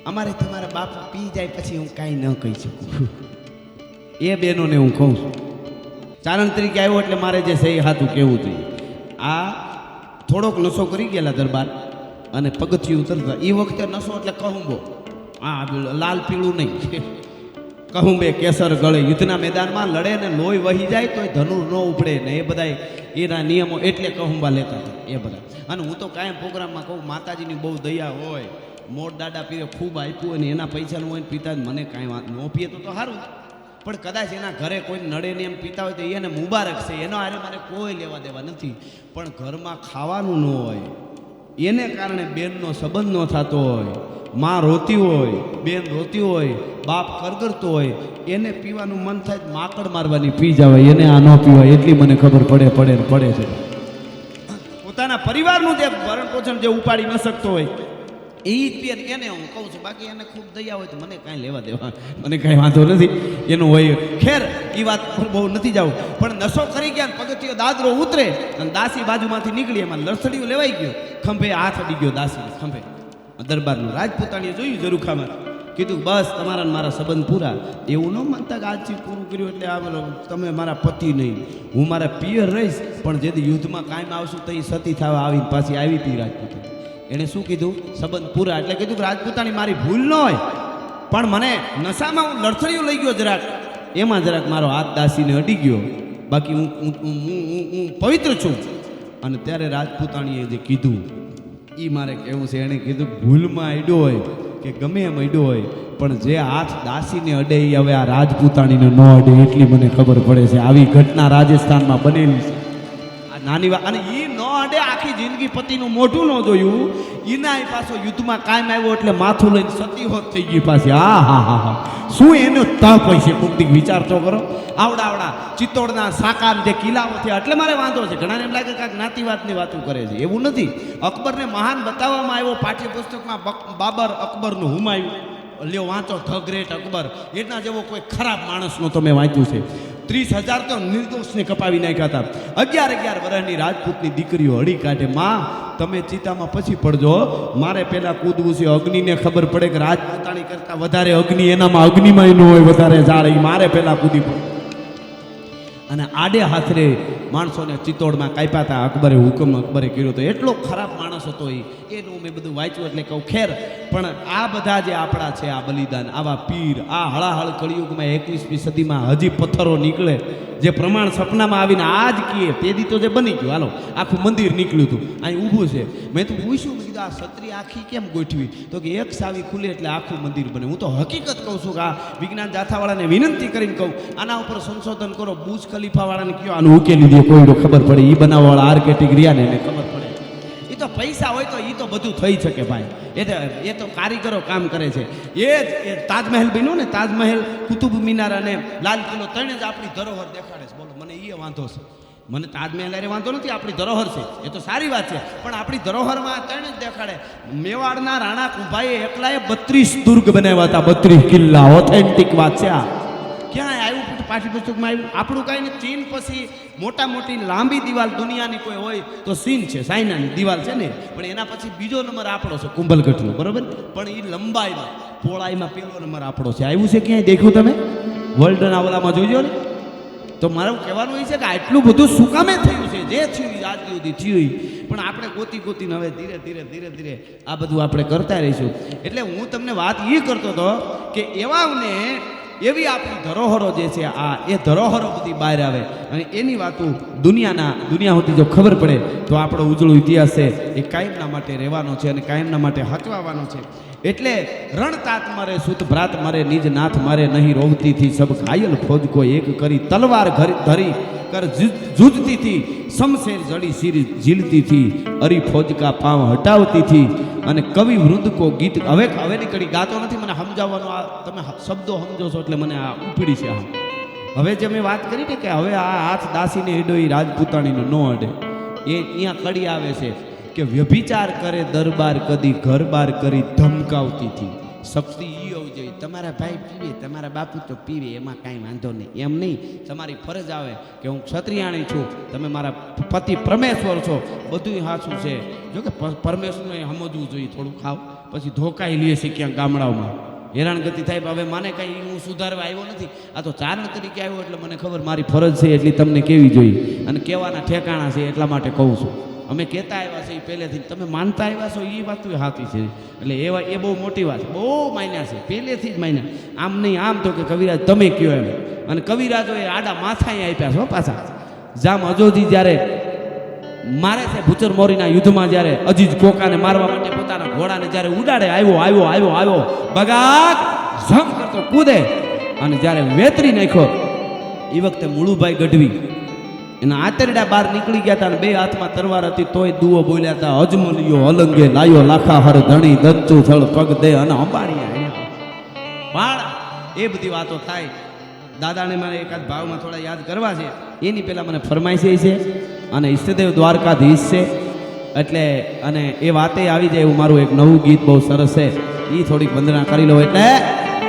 અમારે તમારા બાપુ પી જાય પછી હું કાંઈ ન કહી શકું. એ બહેનોને હું કહું છું, ચારણ તરીકે આવ્યો એટલે મારે જે સહી હાથું કહેવું જોઈએ. આ થોડોક નશો કરી ગયેલા દરબાર અને પગથિયું ઉતરતા એ વખતે નશો એટલે કહુંબો, હા લાલ પીળું નહીં, કહુંબે કેસર ગળે યુદ્ધના મેદાનમાં લડે ને લોહી વહી જાય તોય ધનુર ન ઉપડે ને એ બધા એના નિયમો એટલે કહુંબા લેતા હતા એ બધા. અને હું તો કાયમ પ્રોગ્રામમાં કહું માતાજીની બહુ દયા હોય, મોટ દાડા પીરે ખૂબ આપ્યું હોય ને એના પૈસાનું હોય ને પીતા જ મને કાંઈ વાત ન પીએ તો સારું, પણ કદાચ એના ઘરે કોઈ નડે ને એમ પીતા હોય તો એને મુબારક છે, એનો હારે મારે કોઈ લેવા દેવા નથી. પણ ઘરમાં ખાવાનું ન હોય એને કારણે બેનનો સંબંધ ન થતો હોય, માં રોતી હોય, બેન રોતી હોય, બાપ કરગરતો હોય, એને પીવાનું મન થાય માકડ મારવાની પી જવાય, એને આ ન પીવાય એટલી મને ખબર પડે છે. પોતાના પરિવારનું જે ભરણ પોષણ જે ઉપાડી ન શકતો હોય એ પીએ એને હું કહું છું. બાકી એને ખૂબ દયા હોય તો મને કાંઈ લેવા દેવા, મને કાંઈ વાંધો નથી એનું હોય. ખેર એ વાત બહુ નથી જવું, પણ નશો કરી ગયા ને પગથિયો દાદરો ઉતરે અને દાસી બાજુમાંથી નીકળી, એમાં લસડીઓ લેવાઈ ગયો, ખંભે હાથ અડી ગયો દાસી ખંભે. દરબારનું રાજપૂતાણીએ જોયું ઝરૂખામાં, કીધું બસ તમારા મારા સંબંધ પૂરા. એવું ન માનતા કે આજથી પૂરું કર્યું એટલે આ તમે મારા પતિ નહીં, હું મારા પિયર રહીશ, પણ જેથી યુદ્ધમાં કાયમ આવશું તો એ સતી થવા આવીને પાછી આવી હતી રાજપૂતાણી. એણે શું કીધું? સંબંધ પૂરા. એટલે કીધું રાજપૂતાણી મારી ભૂલ ન હોય, પણ મને નશામાં હું લડથડીયું લઈ ગયો જરાક, એમાં જરાક મારો હાથ દાસીને અડી ગયો, બાકી હું પવિત્ર છું. અને ત્યારે રાજપૂતાણીએ જે કીધું એ મારે કહેવું છે. એણે કીધું ભૂલમાં અડ્યો હોય કે ગમે એમ અડ્યો હોય, પણ જે હાથ દાસીને અડે એ હવે આ રાજપૂતાણીને ન અડે એટલી મને ખબર પડે છે. આવી ઘટના રાજસ્થાનમાં બનેલી છે. આ નાની વાત, અને એ ન અડે આખી જિંદગી પતિનું મોઢું ન જોયું, એના પાછો યુદ્ધમાં કાયમ આવ્યો એટલે માથું લઈને સતી હોત થઈ ગઈ પાછી. હા શું એનો તપ હોય છે, કોઈક વિચાર તો કરો. આવડા ચિત્તોડના સાકાર જે કિલ્લાઓ થયા એટલે મારે વાંધો છે. ઘણાને એમ લાગે કે જ્ઞાતિવાદની વાતો કરે છે, એવું નથી. અકબરને મહાન બતાવવામાં આવ્યો પાઠ્યપુસ્તકમાં, બાબર અકબરનું હુમાયું લ્યો વાંચો, ધ ગ્રેટ અકબર. એના જેવો કોઈ ખરાબ માણસનો તમે વાંચ્યું છે. 30,000 તો નિર્દોષને કપાવી નાખ્યા હતા. 11 વર્ષની રાજપૂતની દીકરીઓ હળી કાઢે. માં તમે ચિતામાં પછી પડજો, મારે પહેલાં કૂદવું છે. અગ્નિને ખબર પડે કે રાજપૂતાણી કરતાં વધારે અગ્નિ એનામાં, અગ્નિમાં ન હોય વધારે જાળ, એ મારે પહેલાં કૂદી પડે. અને આડે હાથરે માણસોને ચિત્તોડમાં કાપ્યા હતા. અકબરે હુકમ અકબરે કર્યો હતો. એટલો ખરાબ માણસ હતો એનું મેં બધું વાંચ્યું એટલે કહું. ખેર, પણ આ બધા જે આપણા છે આ બલિદાન, આવા પીર, આ હળાહળ કળિયુગમાં 21મી સદીમાં હજી પથ્થરો નીકળે, જે પ્રમાણ સપનામાં આવીને આજ કીએ તેદી તો જે બની ગયું. હાલો આખું મંદિર નીકળ્યું હતું, અહીં ઊભું છે. મેં તો પૂછ્યું, મેં કીધું આ છત્રી આખી કેમ ગોઠવી? તો કે એક સાવી ખુલે એટલે આખું મંદિર બને. હું તો હકીકત કહું છું કે આ વિજ્ઞાન જાથાવાળાને વિનંતી કરીને કહું, આના ઉપર સંશોધન કરો. બુજ ખલીફાવાળાને કયો આનું ઉકેલી દે, કોઈ ખબર પડે. એ બનાવવાવાળા આર્કિટેક્ટ રહ્યા ને એને ખબર પડે. એ તો પૈસા હોય તો એ તો બધું થઈ શકે ભાઈ. એ તો કારીગરો કામ કરે છે. એ તાજમહેલ બન્યો ને, તાજમહેલ, કુતુબ મિનાર અને લાલ કિલ્લો ત્રણે જ આપણી ધરોહર દેખાડે છે. બોલો મને એ વાંધો છે. મને તાજમહેલ અરે વાંધો નથી, આપણી ધરોહર છે, એ તો સારી વાત છે. પણ આપણી ધરોહરમાં ત્રણે જ દેખાડે. મેવાડના રાણા કુંભાઈએ એકલાએ 32 દુર્ગ બનાવ્યા હતા, 32 કિલ્લા. ઓથેન્ટિક વાત છે આ. ક્યાં આવ્યું પાઠ્યપુસ્તકમાં આવ્યું? આપણું કાંઈ નહીં. ચીન પછી મોટી લાંબી દિવાલ દુનિયાની કોઈ હોય તો ચીન છે, ચાઇનાની દિવાલ છે ને, પણ એના પછી બીજો નંબર આપણો છે, કુંભલગઢનો, બરોબર. પણ એ લંબાઈમાં, પહોળાઈમાં પહેલો નંબર આપણો છે. આવ્યું છે ક્યાંય દેખ્યું તમે? વર્લ્ડના ઓલામાં જોઈજો ને. તો મારું કહેવાનું એ છે કે આટલું બધું શું કામે થયું છે? જે થયું આજ સુધી થયું, પણ આપણે ગોતીને હવે ધીરે આ બધું આપણે કરતા રહીશું. એટલે હું તમને વાત એ કરતો હતો કે એવાને એવી આપણી ધરોહરો જે છે, આ એ ધરોહરો બધી બહાર આવે અને એની વાતો દુનિયા સુધી જો ખબર પડે તો આપણો ઉજળો ઇતિહાસ છે એ કાયમના માટે રહેવાનો છે અને કાયમના માટે હચવાવાનો છે. એટલે રણતાત મારે સુત ભ્રાત મારે નિજ નાથ મારે નહીં રોવતીથી સબ ઘાયલ ફોજ કો એક કરી તલવાર ધરી કર જૂજતી થી શમશેર જડી સિર ઝીલતી થી અરી ફોજ કા પાવ હટાવતી થી. અને કવિ વૃંદ કો ગીત હવેની કડી ગાતો નથી, મને સમજાવવાનો આ તમે શબ્દો સમજો છો એટલે મને આ ઉપડી છે. હવે જે મેં વાત કરી ને કે હવે આ હાથ દાસીને એડો એ રાજપૂતાણીનો ન અડે, એ અહીંયા કડી આવે છે કે વ્યભિચાર કરે દરબાર કદી ઘર બાર કરી ધમકાવતી થી. શક્તિ ઈ હોવી જોઈએ. તમારા ભાઈ પીવે, તમારા બાપુ તો પીવે, એમાં કાંઈ વાંધો નહીં. એમ નહીં, તમારી ફરજ આવે કે હું ક્ષત્રિયાણી છું, તમે મારા પતિ પરમેશ્વર છો, બધું સાચું છે. જો કે પરમેશ્વરને સમજવું જોઈએ થોડું. ખાવ પછી ધોકાઈ લે છે ક્યાંક ગામડાઓમાં હેરાનગતિ થાય. હવે મને કંઈ હું સુધારવા આવ્યો નથી, આ તો ચારણ તરીકે આવ્યો એટલે મને ખબર મારી ફરજ છે એટલી તમને કેવી જોઈએ અને કહેવાના ઠેકાણા છે એટલા માટે કહું છું. અમે કહેતા આવ્યા છે એ પહેલેથી, તમે માનતા આવ્યા છો એ વાત સાચી છે. એટલે એ બહુ મોટી વાત, બહુ માન્યા છે પહેલેથી જ માન્યા. આમ નહીં આમ તો કે કવિરાજ તમે કહો એમ, અને કવિરાજોએ આડા માથાએ આપ્યા છો પાછા. જામ અજોજી જ્યારે મારે છે ભૂચર મોરીના યુદ્ધમાં, જ્યારે અજીજ કોકાને મારવા માટે પોતાના ઘોડાને જ્યારે ઉડાડે, આવ્યો બગાગ ઝમ કરતો કૂદે અને જ્યારે વેતરી નાખ્યો એ વખતે મુળુભાઈ ગઢવી એના આતરડા બહાર નીકળી ગયા હતા અને બે હાથમાં તરવાર હતી તોય દુઓ બોલ્યા હતા, અજમલિયો અલંગે લાયો લાખા હર ધણી દચ્ચું થળ પગ દે અને અંબાણીયા બાળ. એ બધી વાતો થાય. દાદાને મારે એકાદ ભાવમાં થોડા યાદ કરવા છે. એની પહેલાં મને ફરમાઈશ છે અને ઈષ્ટદેવ દ્વારકાધીશ છે એટલે, અને એ વાતે આવી જાય એવું મારું એક નવું ગીત બહુ સરસ છે, એ થોડીક વંદના કરી લો એટલે